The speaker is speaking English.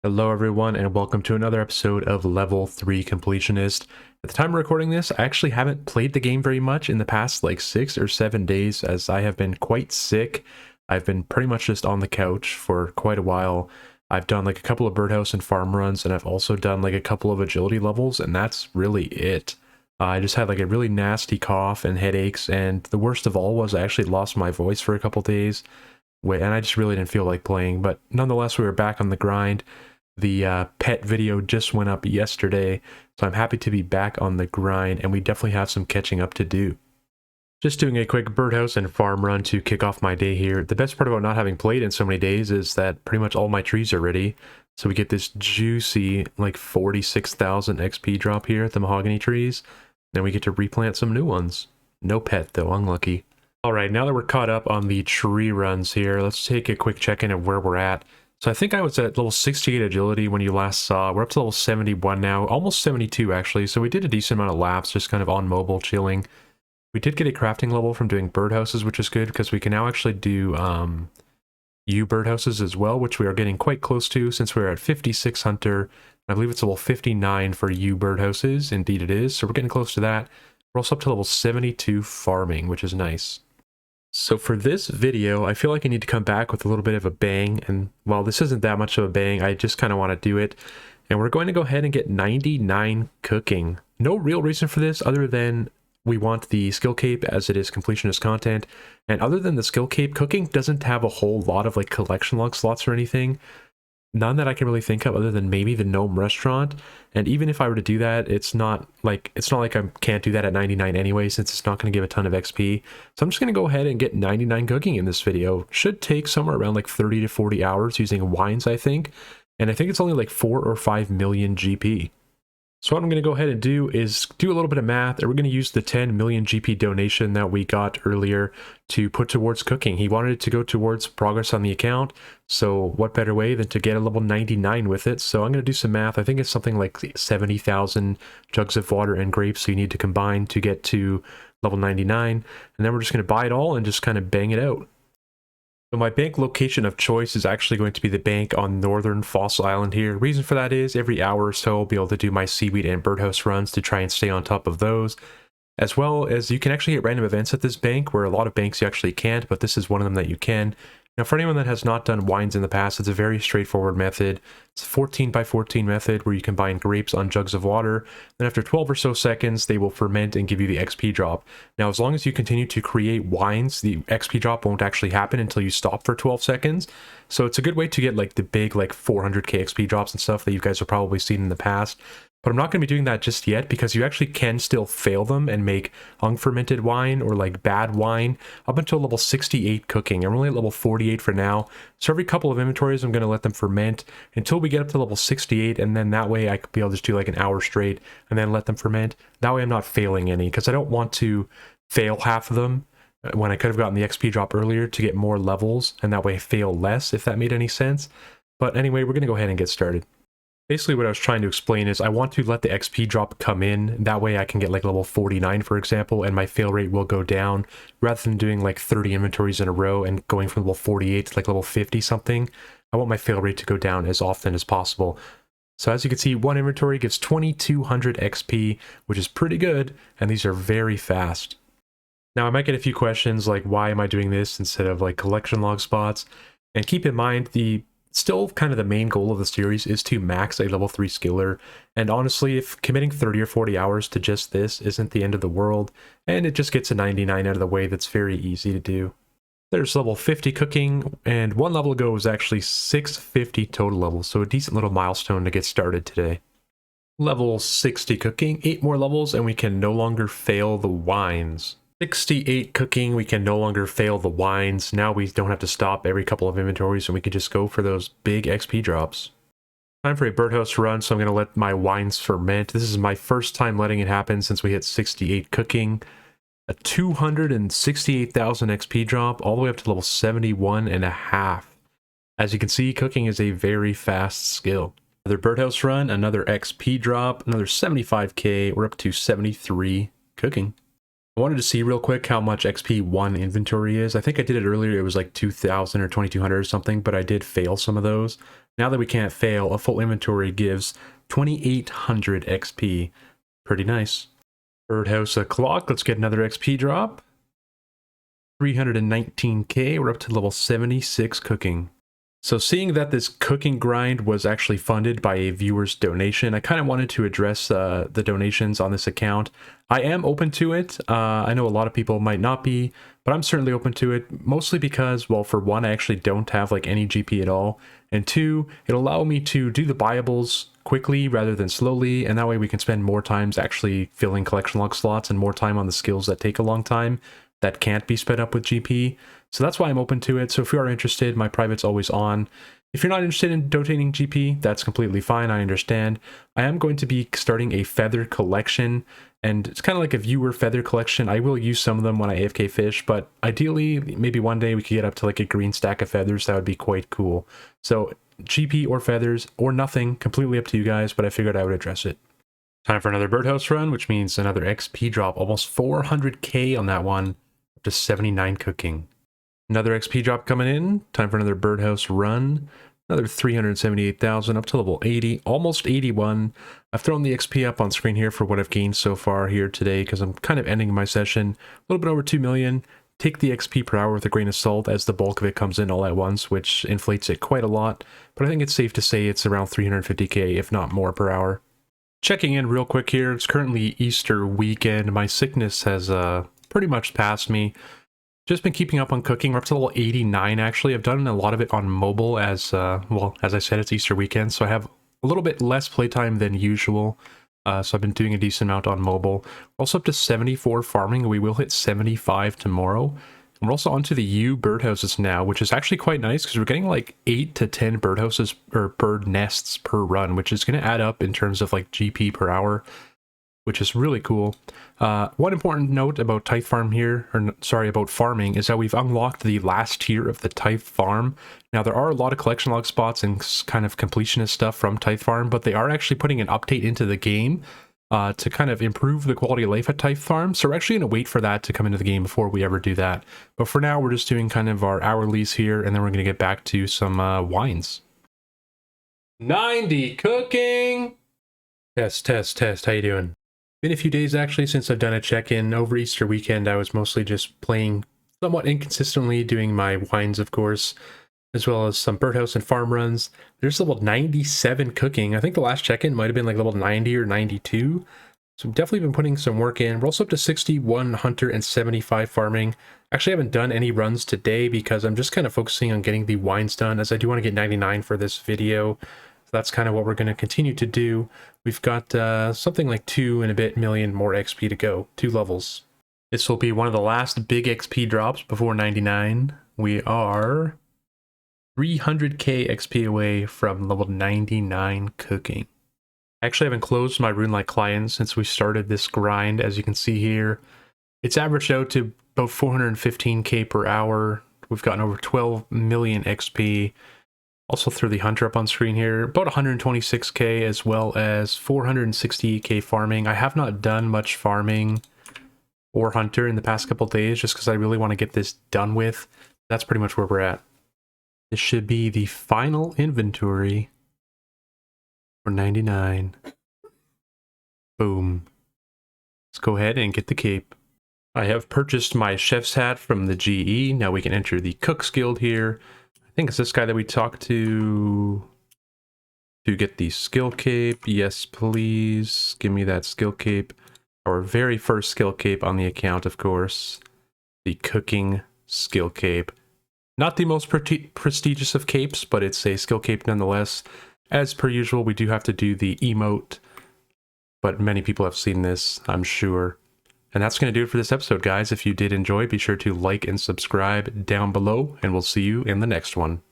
Hello everyone and welcome to another episode of Level 3 Completionist. At the time of recording this, I actually haven't played the game very much in the past like 6 or 7 days as I have been quite sick. I've been pretty much just on the couch for quite a while. I've done like a couple of birdhouse and farm runs, and I've also done like a couple of agility levels, and that's really it. I just had like a really nasty cough and headaches, and the worst of all was I actually lost my voice for a couple days, and I just really didn't feel like playing, but nonetheless we were back on the grind. The pet video just went up yesterday, so I'm happy to be back on the grind, and we definitely have some catching up to do. Just doing a quick birdhouse and farm run to kick off my day here. The best part about not having played in so many days is that pretty much all my trees are ready, so we get this juicy like 46,000 XP drop here at the mahogany trees. Then we get to replant some new ones. No pet though, unlucky. Alright, now that we're caught up on the tree runs here, let's take a quick check-in of where we're at. So I think I was at level 68 agility when you last saw. We're up to level 71 now, almost 72 actually. So we did a decent amount of laps, just kind of on mobile, chilling. We did get a crafting level from doing birdhouses, which is good because we can now actually do U birdhouses as well, which we are getting quite close to since we're at 56 hunter. I believe it's level 59 for U birdhouses. Indeed it is. So we're getting close to that. We're also up to level 72 farming, which is nice. So for this video, I feel like I need to come back with a little bit of a bang, and while this isn't that much of a bang, I just kind of want to do it. And we're going to go ahead and get 99 cooking. No real reason for this other than we want the skill cape as it is completionist content. And other than the skill cape, cooking doesn't have a whole lot of like collection log slots or anything. None that I can really think of other than maybe the Gnome restaurant. And even if I were to do that, it's not like I can't do that at 99 anyway, since it's not going to give a ton of XP. So I'm just going to go ahead and get 99 cooking in this video. Should take somewhere around like 30 to 40 hours using wines, I think. And I think it's only like 4 or 5 million GP. So what I'm going to go ahead and do is do a little bit of math, and we're going to use the 10 million GP donation that we got earlier to put towards cooking. He wanted it to go towards progress on the account, so what better way than to get a level 99 with it? So I'm going to do some math. I think it's something like 70,000 jugs of water and grapes you need to combine to get to level 99, and then we're just going to buy it all and just kind of bang it out. So my bank location of choice is actually going to be the bank on Northern Fossil Island here. Reason for that is every hour or so I'll be able to do my seaweed and birdhouse runs to try and stay on top of those. As well as you can actually get random events at this bank, where a lot of banks you actually can't, but this is one of them that you can. Now for anyone that has not done wines in the past, it's a very straightforward method. It's a 14 by 14 method where you combine grapes on jugs of water. Then after 12 or so seconds, they will ferment and give you the XP drop. Now as long as you continue to create wines, the XP drop won't actually happen until you stop for 12 seconds. So it's a good way to get like the big like 400k XP drops and stuff that you guys have probably seen in the past. But I'm not going to be doing that just yet because you actually can still fail them and make unfermented wine or like bad wine up until level 68 cooking. I'm only at level 48 for now. So every couple of inventories, I'm going to let them ferment until we get up to level 68. And then that way I could be able to just do like an hour straight and then let them ferment. That way I'm not failing any because I don't want to fail half of them when I could have gotten the XP drop earlier to get more levels. And that way I fail less, if that made any sense. But anyway, we're going to go ahead and get started. Basically what I was trying to explain is I want to let the XP drop come in. That way I can get like level 49, for example, and my fail rate will go down. Rather than doing like 30 inventories in a row and going from level 48 to like level 50 something, I want my fail rate to go down as often as possible. So as you can see, one inventory gives 2200 XP, which is pretty good, and these are very fast. Now I might get a few questions like, why am I doing this instead of like collection log spots? And keep in mind, still kind of the main goal of the series is to max a level 3 skiller, and honestly if committing 30 or 40 hours to just this isn't the end of the world, and it just gets a 99 out of the way, that's very easy to do. There's level 50 cooking, and one level ago was actually 650 total levels, so a decent little milestone to get started today. Level 60 cooking, 8 more levels, and we can no longer fail the wines. 68 cooking, we can no longer fail the wines. Now we don't have to stop every couple of inventories and we can just go for those big XP drops. Time for a birdhouse run, so I'm going to let my wines ferment. This is my first time letting it happen since we hit 68 cooking. A 268,000 XP drop all the way up to level 71 and a half. As you can see, cooking is a very fast skill. Another birdhouse run, another XP drop, another 75k. We're up to 73 cooking. I wanted to see real quick how much XP one inventory is. I think I did it earlier. It was like 2,000 or 2,200 or something, but I did fail some of those. Now that we can't fail, a full inventory gives 2800 XP. Pretty nice. Birdhouse o'clock. Let's get another XP drop. 319k. We're up to level 76 cooking. So seeing that this cooking grind was actually funded by a viewer's donation, I kind of wanted to address the donations on this account. I am open to it. I know a lot of people might not be, but I'm certainly open to it, mostly because, well, for one, I actually don't have like any GP at all, and two, it'll allow me to do the buyables quickly rather than slowly, and that way we can spend more times actually filling collection log slots and more time on the skills that take a long time that can't be sped up with GP. So that's why I'm open to it. So if you are interested, my private's always on. If you're not interested in donating GP, that's completely fine. I understand. I am going to be starting a feather collection, and it's kind of like a viewer feather collection. I will use some of them when I AFK fish, but ideally, maybe one day we could get up to like a green stack of feathers. That would be quite cool. So GP or feathers or nothing, completely up to you guys, but I figured I would address it. Time for another birdhouse run, which means another XP drop. Almost 400k on that one, up to 79 cooking. Another XP drop coming in. Time for another birdhouse run. Another 378,000 up to level 80, almost 81. I've thrown the XP up on screen here for what I've gained so far here today because I'm kind of ending my session. A little bit over 2 million. Take the XP per hour with a grain of salt as the bulk of it comes in all at once, which inflates it quite a lot. But I think it's safe to say it's around 350k, if not more per hour. Checking in real quick here. It's currently Easter weekend. My sickness has pretty much passed me. Just been keeping up on cooking. We're up to level 89 actually. I've done a lot of it on mobile as, well, as I said, it's Easter weekend, so I have a little bit less playtime than usual. So I've been doing a decent amount on mobile. We're also up to 74 farming. We will hit 75 tomorrow. And we're also onto the U birdhouses now, which is actually quite nice because we're getting like 8 to 10 birdhouses or bird nests per run, which is going to add up in terms of like GP per hour, which is really cool. One important note about Tithe Farm here, or sorry, about farming, is that we've unlocked the last tier of the Tithe Farm. Now, there are a lot of collection log spots and kind of completionist stuff from Tithe Farm, but they are actually putting an update into the game to kind of improve the quality of life at Tithe Farm. So we're actually going to wait for that to come into the game before we ever do that. But for now, we're just doing kind of our hourlies here, and then we're going to get back to some wines. 90 cooking! Test, test, test. How you doing? Been a few days actually since I've done a check-in. Over Easter weekend, I was mostly just playing somewhat inconsistently, doing my wines, of course, as well as some birdhouse and farm runs. There's level 97 cooking. I think the last check-in might have been like level 90 or 92. So I've definitely been putting some work in. We're also up to 61 hunter and 75 farming. Actually, I haven't done any runs today because I'm just kind of focusing on getting the wines done, as I do want to get 99 for this video. That's kind of what we're going to continue to do. We've got something like 2 and a bit million more XP to go, 2 levels. This will be one of the last big XP drops before 99. We are 300k XP away from level 99 cooking. I actually haven't closed my Rune-like client since we started this grind. As you can see here, it's averaged out to about 415k per hour. We've gotten over 12 million XP. Also threw the hunter up on screen here, about 126k as well as 468k farming. I have not done much farming or hunter in the past couple days just because I really want to get this done with. That's pretty much where we're at. This should be the final inventory for 99. Boom. Let's go ahead and get the cape. I have purchased my chef's hat from the GE. Now we can enter the Cook's Guild here. I think it's this guy that we talked to get the skill cape. Yes, please. Give me that skill cape. Our very first skill cape on the account, of course. The cooking skill cape. Not the most prestigious of capes, but it's a skill cape nonetheless. As per usual, we do have to do the emote, but many people have seen this, I'm sure. And that's going to do it for this episode, guys. If you did enjoy, be sure to like and subscribe down below, and we'll see you in the next one.